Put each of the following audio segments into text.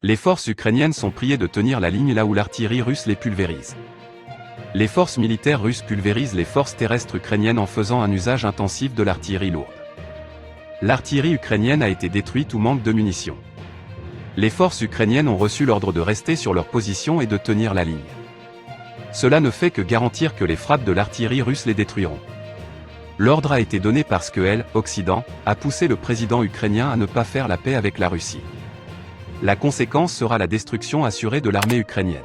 Les forces ukrainiennes sont priées de tenir la ligne là où l'artillerie russe les pulvérise. Les forces militaires russes pulvérisent les forces terrestres ukrainiennes en faisant un usage intensif de l'artillerie lourde. L'artillerie ukrainienne a été détruite ou manque de munitions. Les forces ukrainiennes ont reçu l'ordre de rester sur leur position et de tenir la ligne. Cela ne fait que garantir que les frappes de l'artillerie russe les détruiront. L'ordre a été donné parce que Occident, a poussé le président ukrainien à ne pas faire la paix avec la Russie. La conséquence sera la destruction assurée de l'armée ukrainienne.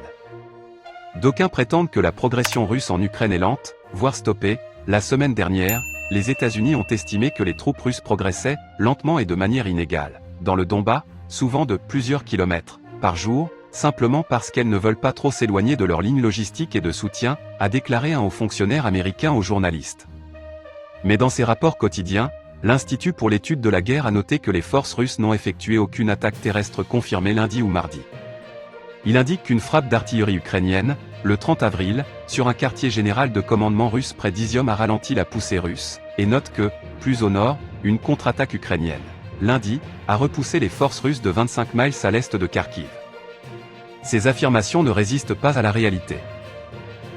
D'aucuns prétendent que la progression russe en Ukraine est lente, voire stoppée. La semaine dernière, les États-Unis ont estimé que les troupes russes progressaient, lentement et de manière inégale, dans le Donbass, souvent de plusieurs kilomètres par jour, simplement parce qu'elles ne veulent pas trop s'éloigner de leur ligne logistique et de soutien, a déclaré un haut fonctionnaire américain aux journalistes. Mais dans ses rapports quotidiens, l'Institut pour l'étude de la guerre a noté que les forces russes n'ont effectué aucune attaque terrestre confirmée lundi ou mardi. Il indique qu'une frappe d'artillerie ukrainienne, le 30 avril, sur un quartier général de commandement russe près d'Izium a ralenti la poussée russe, et note que, plus au nord, une contre-attaque ukrainienne, lundi, a repoussé les forces russes de 25 miles à l'est de Kharkiv. Ces affirmations ne résistent pas à la réalité.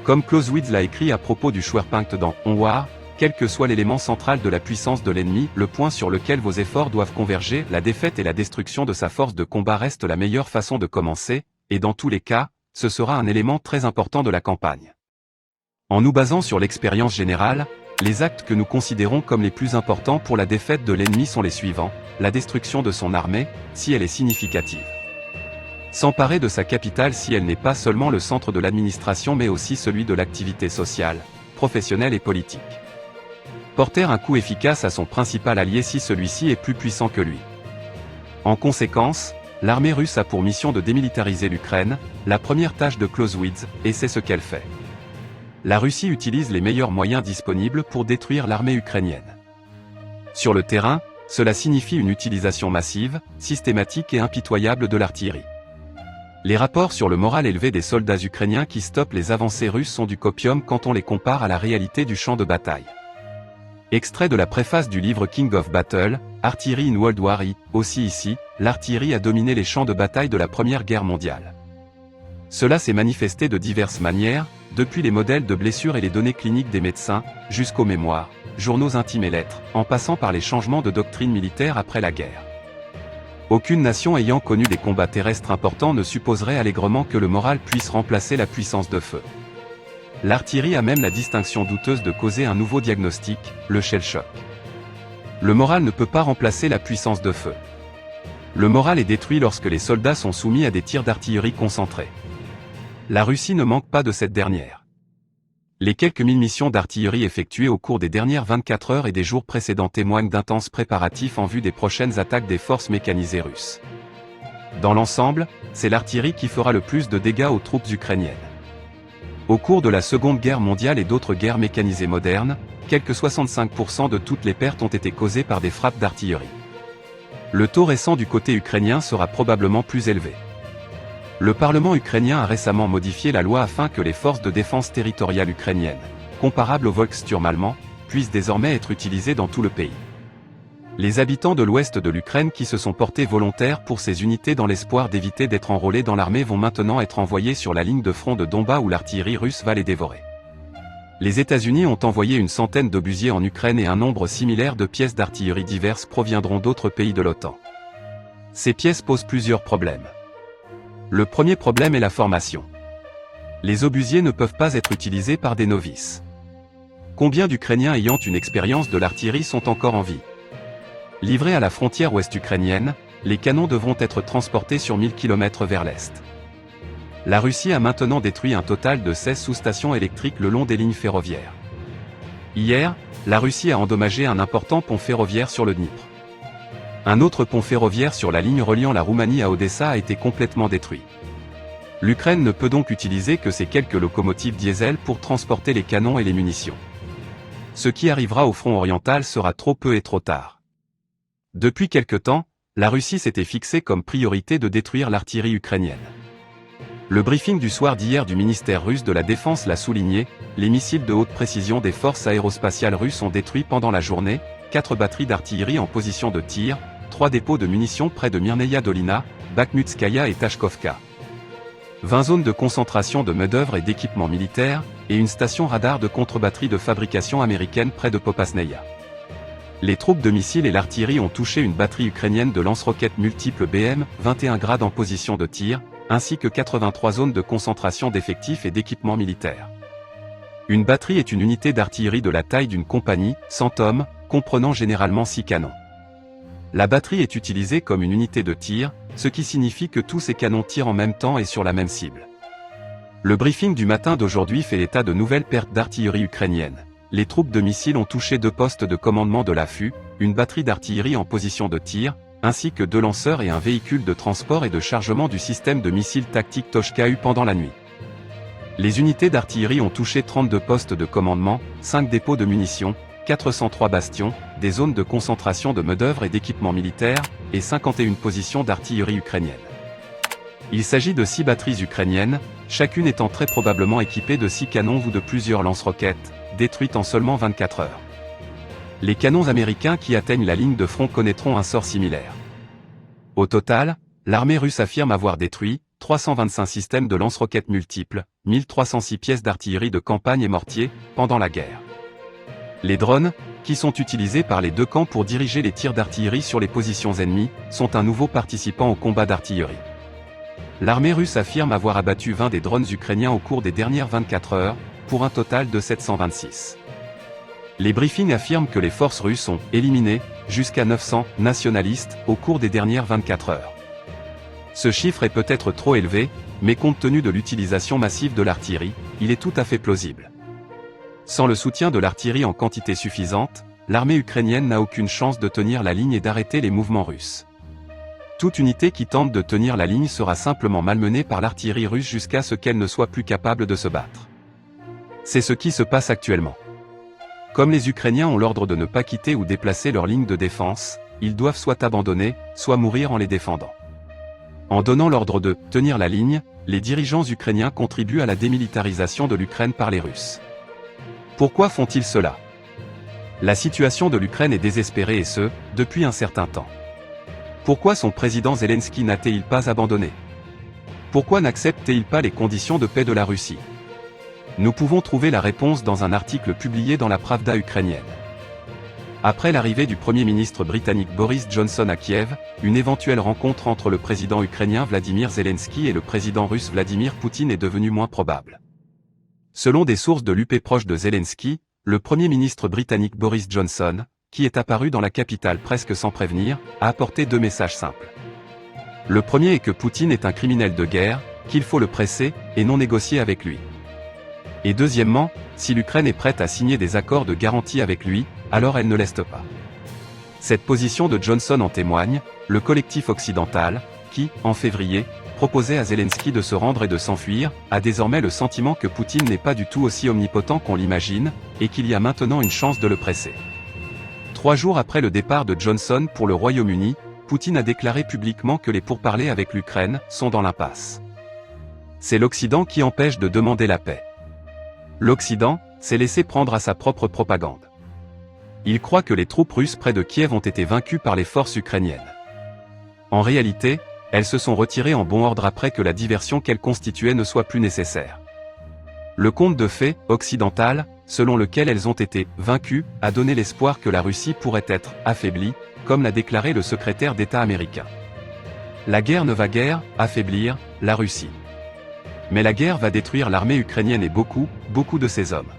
Comme Clausewitz l'a écrit à propos du Schwerpunkt dans On War, quel que soit l'élément central de la puissance de l'ennemi, le point sur lequel vos efforts doivent converger, la défaite et la destruction de sa force de combat restent la meilleure façon de commencer, et dans tous les cas, ce sera un élément très important de la campagne. En nous basant sur l'expérience générale, les actes que nous considérons comme les plus importants pour la défaite de l'ennemi sont les suivants: la destruction de son armée, si elle est significative. S'emparer de sa capitale si elle n'est pas seulement le centre de l'administration mais aussi celui de l'activité sociale, professionnelle et politique. Porter un coup efficace à son principal allié si celui-ci est plus puissant que lui. En conséquence, l'armée russe a pour mission de démilitariser l'Ukraine, la première tâche de Clausewitz, et c'est ce qu'elle fait. La Russie utilise les meilleurs moyens disponibles pour détruire l'armée ukrainienne. Sur le terrain, cela signifie une utilisation massive, systématique et impitoyable de l'artillerie. Les rapports sur le moral élevé des soldats ukrainiens qui stoppent les avancées russes sont du copium quand on les compare à la réalité du champ de bataille. Extrait de la préface du livre King of Battle, Artillery in World War I, aussi ici, l'artillerie a dominé les champs de bataille de la Première Guerre mondiale. Cela s'est manifesté de diverses manières, depuis les modèles de blessures et les données cliniques des médecins, jusqu'aux mémoires, journaux intimes et lettres, en passant par les changements de doctrine militaire après la guerre. Aucune nation ayant connu des combats terrestres importants ne supposerait allègrement que le moral puisse remplacer la puissance de feu. L'artillerie a même la distinction douteuse de causer un nouveau diagnostic, le shell shock. Le moral ne peut pas remplacer la puissance de feu. Le moral est détruit lorsque les soldats sont soumis à des tirs d'artillerie concentrés. La Russie ne manque pas de cette dernière. Les quelques 1000 missions d'artillerie effectuées au cours des dernières 24 heures et des jours précédents témoignent d'intenses préparatifs en vue des prochaines attaques des forces mécanisées russes. Dans l'ensemble, c'est l'artillerie qui fera le plus de dégâts aux troupes ukrainiennes. Au cours de la Seconde Guerre mondiale et d'autres guerres mécanisées modernes, quelque 65% de toutes les pertes ont été causées par des frappes d'artillerie. Le taux récent du côté ukrainien sera probablement plus élevé. Le Parlement ukrainien a récemment modifié la loi afin que les forces de défense territoriale ukrainiennes, comparables au Volkssturm allemand, puissent désormais être utilisées dans tout le pays. Les habitants de l'ouest de l'Ukraine qui se sont portés volontaires pour ces unités dans l'espoir d'éviter d'être enrôlés dans l'armée vont maintenant être envoyés sur la ligne de front de Donbass où l'artillerie russe va les dévorer. Les États-Unis ont envoyé une centaine d'obusiers en Ukraine et un nombre similaire de pièces d'artillerie diverses proviendront d'autres pays de l'OTAN. Ces pièces posent plusieurs problèmes. Le premier problème est la formation. Les obusiers ne peuvent pas être utilisés par des novices. Combien d'Ukrainiens ayant une expérience de l'artillerie sont encore en vie? Livrés à la frontière ouest ukrainienne, les canons devront être transportés sur 1000 km vers l'est. La Russie a maintenant détruit un total de 16 sous-stations électriques le long des lignes ferroviaires. Hier, la Russie a endommagé un important pont ferroviaire sur le Dniepr. Un autre pont ferroviaire sur la ligne reliant la Roumanie à Odessa a été complètement détruit. L'Ukraine ne peut donc utiliser que ces quelques locomotives diesel pour transporter les canons et les munitions. Ce qui arrivera au front oriental sera trop peu et trop tard. Depuis quelque temps, la Russie s'était fixée comme priorité de détruire l'artillerie ukrainienne. Le briefing du soir d'hier du ministère russe de la Défense l'a souligné, les missiles de haute précision des forces aérospatiales russes ont détruit pendant la journée 4 batteries d'artillerie en position de tir, 3 dépôts de munitions près de Myrneia Dolina, Bakhmutskaya et Tachkovka. 20 zones de concentration de main-d'œuvre et d'équipements militaires, et une station radar de contre-batterie de fabrication américaine près de Popasneia. Les troupes de missiles et l'artillerie ont touché une batterie ukrainienne de lance-roquettes multiples BM-21 grades en position de tir, ainsi que 83 zones de concentration d'effectifs et d'équipements militaires. Une batterie est une unité d'artillerie de la taille d'une compagnie, 100 hommes, comprenant généralement 6 canons. La batterie est utilisée comme une unité de tir, ce qui signifie que tous ces canons tirent en même temps et sur la même cible. Le briefing du matin d'aujourd'hui fait état de nouvelles pertes d'artillerie ukrainienne. Les troupes de missiles ont touché 2 postes de commandement de l'affût, une batterie d'artillerie en position de tir, ainsi que 2 lanceurs et un véhicule de transport et de chargement du système de missiles tactiques Toshka-U pendant la nuit. Les unités d'artillerie ont touché 32 postes de commandement, 5 dépôts de munitions, 403 bastions, des zones de concentration de main-d'œuvre et d'équipements militaires, et 51 positions d'artillerie ukrainienne. Il s'agit de 6 batteries ukrainiennes, chacune étant très probablement équipée de 6 canons ou de plusieurs lance-roquettes, détruites en seulement 24 heures. Les canons américains qui atteignent la ligne de front connaîtront un sort similaire. Au total, l'armée russe affirme avoir détruit 325 systèmes de lance-roquettes multiples, 1306 pièces d'artillerie de campagne et mortiers, pendant la guerre. Les drones, qui sont utilisés par les 2 camps pour diriger les tirs d'artillerie sur les positions ennemies, sont un nouveau participant au combat d'artillerie. L'armée russe affirme avoir abattu 20 des drones ukrainiens au cours des dernières 24 heures, pour un total de 726. Les briefings affirment que les forces russes ont éliminé jusqu'à 900 nationalistes au cours des dernières 24 heures. Ce chiffre est peut-être trop élevé, mais compte tenu de l'utilisation massive de l'artillerie, il est tout à fait plausible. Sans le soutien de l'artillerie en quantité suffisante, l'armée ukrainienne n'a aucune chance de tenir la ligne et d'arrêter les mouvements russes. Toute unité qui tente de tenir la ligne sera simplement malmenée par l'artillerie russe jusqu'à ce qu'elle ne soit plus capable de se battre. C'est ce qui se passe actuellement. Comme les Ukrainiens ont l'ordre de ne pas quitter ou déplacer leur ligne de défense, ils doivent soit abandonner, soit mourir en les défendant. En donnant l'ordre de « tenir la ligne », les dirigeants ukrainiens contribuent à la démilitarisation de l'Ukraine par les Russes. Pourquoi font-ils cela? La situation de l'Ukraine est désespérée et ce, depuis un certain temps. Pourquoi son président Zelensky n'a-t-il pas abandonné? Pourquoi n'accepte-t-il pas les conditions de paix de la Russie? Nous pouvons trouver la réponse dans un article publié dans la Pravda ukrainienne. Après l'arrivée du Premier ministre britannique Boris Johnson à Kiev, une éventuelle rencontre entre le président ukrainien Vladimir Zelensky et le président russe Vladimir Poutine est devenue moins probable. Selon des sources de l'UP proches de Zelensky, le Premier ministre britannique Boris Johnson, qui est apparu dans la capitale presque sans prévenir, a apporté 2 messages simples. Le premier est que Poutine est un criminel de guerre, qu'il faut le presser, et non négocier avec lui. Et deuxièmement, si l'Ukraine est prête à signer des accords de garantie avec lui, alors elle ne l'est pas. Cette position de Johnson en témoigne, le collectif occidental, qui, en février, proposait à Zelensky de se rendre et de s'enfuir, a désormais le sentiment que Poutine n'est pas du tout aussi omnipotent qu'on l'imagine, et qu'il y a maintenant une chance de le presser. 3 jours après le départ de Johnson pour le Royaume-Uni, Poutine a déclaré publiquement que les pourparlers avec l'Ukraine sont dans l'impasse. C'est l'Occident qui empêche de demander la paix. L'Occident s'est laissé prendre à sa propre propagande. Il croit que les troupes russes près de Kiev ont été vaincues par les forces ukrainiennes. En réalité, elles se sont retirées en bon ordre après que la diversion qu'elles constituaient ne soit plus nécessaire. Le conte de fées occidental, selon lequel elles ont été vaincues, a donné l'espoir que la Russie pourrait être affaiblie, comme l'a déclaré le secrétaire d'État américain. La guerre ne va guère affaiblir la Russie. Mais la guerre va détruire l'armée ukrainienne et beaucoup de ses hommes.